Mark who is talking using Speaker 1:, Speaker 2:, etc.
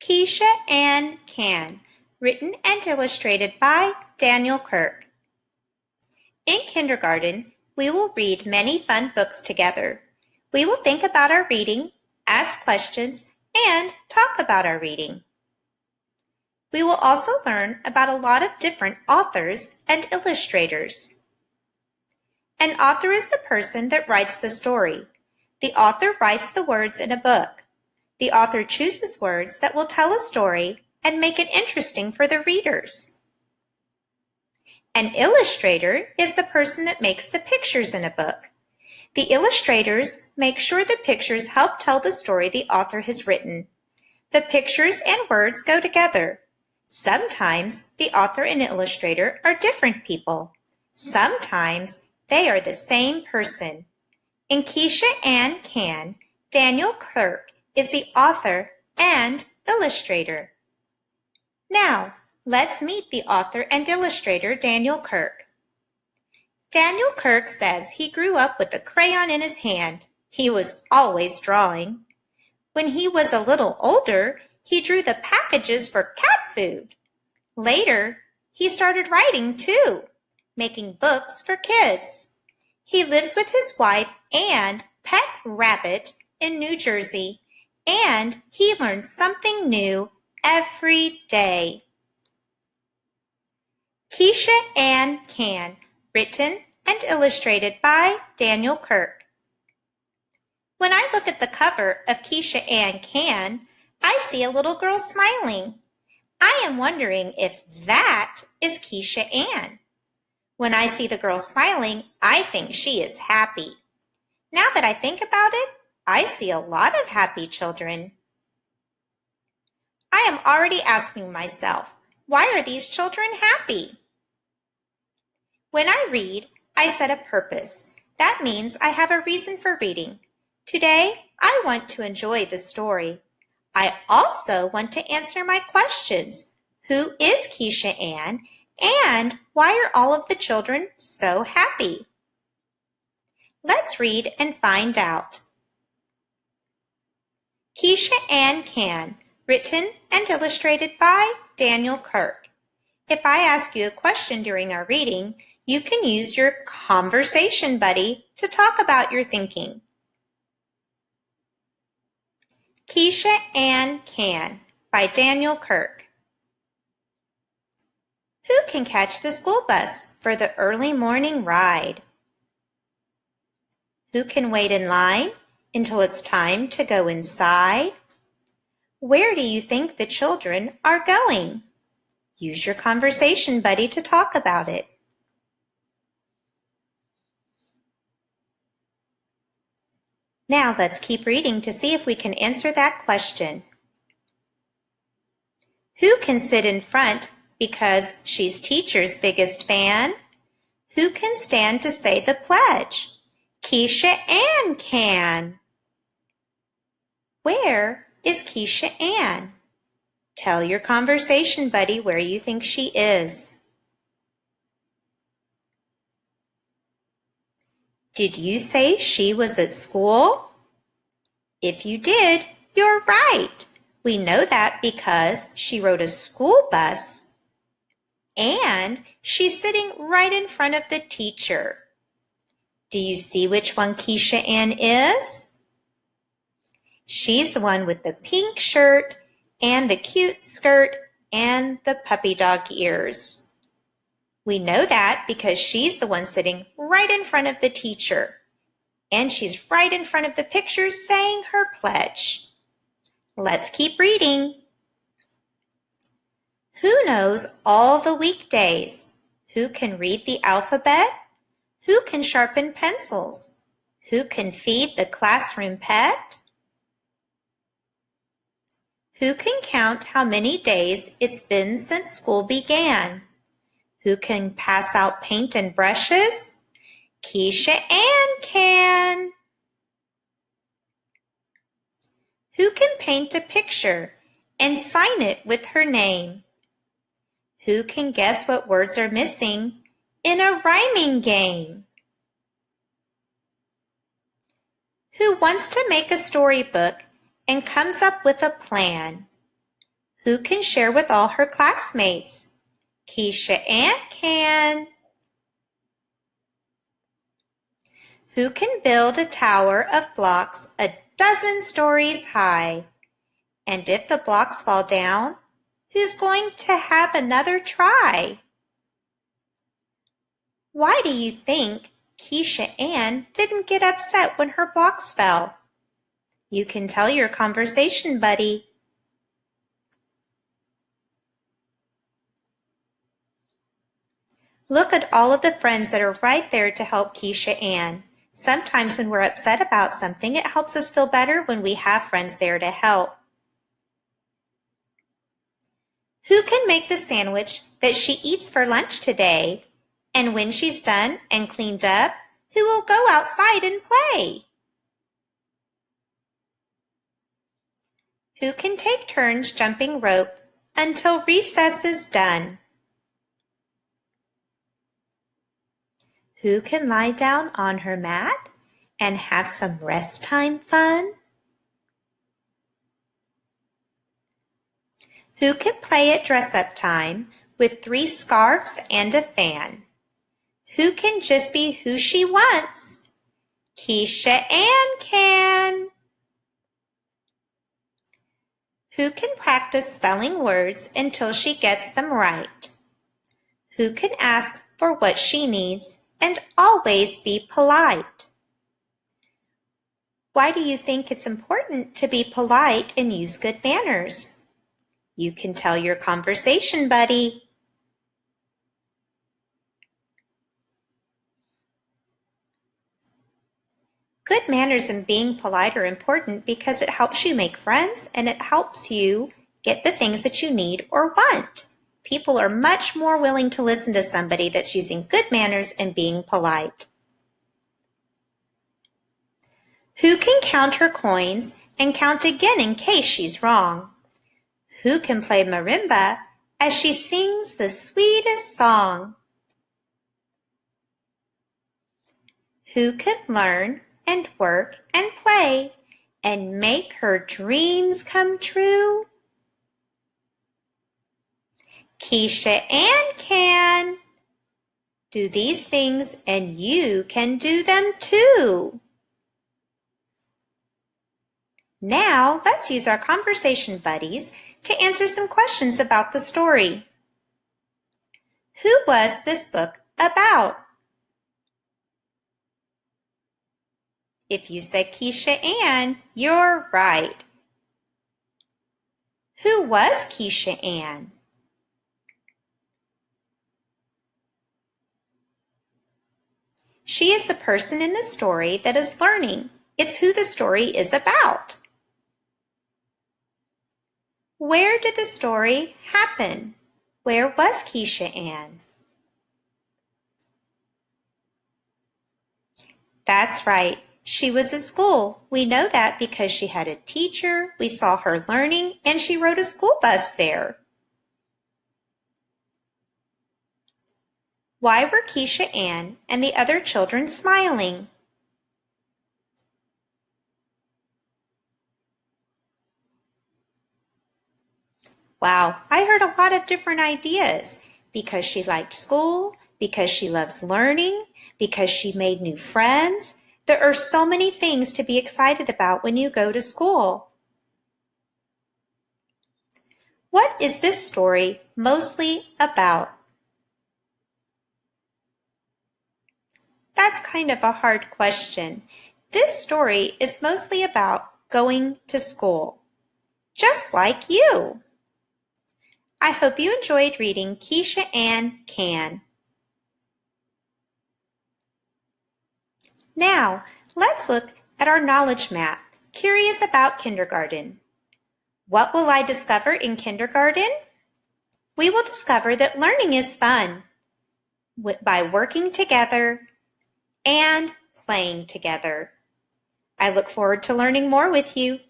Speaker 1: Keisha Ann Can, written and illustrated by Daniel Kirk. In kindergarten, we will read many fun books together. We will think about our reading, ask questions, and talk about our reading. We will also learn about a lot of different authors and illustrators. An author is the person that writes the story. The author writes the words in a book. The author chooses words that will tell a story and make it interesting for the readers. An illustrator is the person that makes the pictures in a book. The illustrators make sure the pictures help tell the story the author has written. The pictures and words go together. Sometimes the author and illustrator are different people. Sometimes they are the same person. In Keisha Ann Can, Daniel Kirk is the author and illustrator. Now, let's meet the author and illustrator Daniel Kirk. Daniel Kirk says he grew up with a crayon in his hand. He was always drawing. When he was a little older, he drew the packages for cat food. Later, he started writing too, making books for kids. He lives with his wife and pet rabbit in New Jersey, and he learns something new every day. Keisha Ann Can, written and illustrated by Daniel Kirk. When I look at the cover of Keisha Ann Can, I see a little girl smiling. I am wondering if that is Keisha Ann. When I see the girl smiling, I think she is happy. Now that I think about it, I see a lot of happy children. I am already asking myself, why are these children happy? When I read, I set a purpose. That means I have a reason for reading. Today, I want to enjoy the story. I also want to answer my questions. Who is Keisha Ann? And why are all of the children so happy? Let's read and find out. Keisha Ann Can, written and illustrated by Daniel Kirk. If I ask you a question during our reading, you can use your conversation buddy to talk about your thinking. Keisha Ann Can by Daniel Kirk. Who can catch the school bus for the early morning ride? Who can wait in line until it's time to go inside? Where do you think the children are going? Use your conversation buddy to talk about it. Now let's keep reading to see if we can answer that question. Who can sit in front because she's teacher's biggest fan? Who can stand to say the pledge? Keisha Ann can. Where is Keisha Ann? Tell your conversation buddy where you think she is. Did you say she was at school? If you did, you're right. We know that because she rode a school bus and she's sitting right in front of the teacher. Do you see which one Keisha Ann is? She's the one with the pink shirt and the cute skirt and the puppy dog ears. We know that because she's the one sitting right in front of the teacher. And she's right in front of the pictures saying her pledge. Let's keep reading. Who knows all the weekdays? Who can read the alphabet? Who can sharpen pencils? Who can feed the classroom pet? Who can count how many days it's been since school began? Who can pass out paint and brushes? Keisha Ann can. Who can paint a picture and sign it with her name? Who can guess what words are missing in a rhyming game? Who wants to make a storybook and comes up with a plan? Who can share with all her classmates? Keisha Ann can. Who can build a tower of blocks 12 stories high? And if the blocks fall down, who's going to have another try? Why do you think Keisha Ann didn't get upset when her blocks fell? You can tell your conversation buddy. Look at all of the friends that are right there to help Keisha Ann. Sometimes when we're upset about something, it helps us feel better when we have friends there to help. Who can make the sandwich that she eats for lunch today? And when she's done and cleaned up, who will go outside and play? Who can take turns jumping rope until recess is done? Who can lie down on her mat and have some rest time fun? Who can play at dress-up time with 3 scarves and a fan? Who can just be who she wants? Keisha Ann can. Who can practice spelling words until she gets them right? Who can ask for what she needs and always be polite? Why do you think it's important to be polite and use good manners? You can tell your conversation buddy. Good manners and being polite are important because it helps you make friends and it helps you get the things that you need or want. People are much more willing to listen to somebody that's using good manners and being polite. Who can count her coins and count again in case she's wrong? Who can play marimba as she sings the sweetest song? Who can learn and work and play and make her dreams come true? Keisha Ann can. Do these things and you can do them too. Now let's use our conversation buddies to answer some questions about the story. Who was this book about? If you said Keisha Ann, you're right. Who was Keisha Ann? She is the person in the story that is learning. It's who the story is about. Where did the story happen? Where was Keisha Ann? That's right. She was at school. We know that because she had a teacher, we saw her learning, and she rode a school bus there. Why were Keisha Ann and the other children smiling? Wow, I heard a lot of different ideas. Because she liked school, because she loves learning, because she made new friends. There are so many things to be excited about when you go to school. What is this story mostly about? That's kind of a hard question. This story is mostly about going to school, just like you. I hope you enjoyed reading Keisha Ann Can. Now, let's look at our knowledge map, curious about kindergarten. What will I discover in kindergarten? We will discover that learning is fun by working together and playing together. I look forward to learning more with you.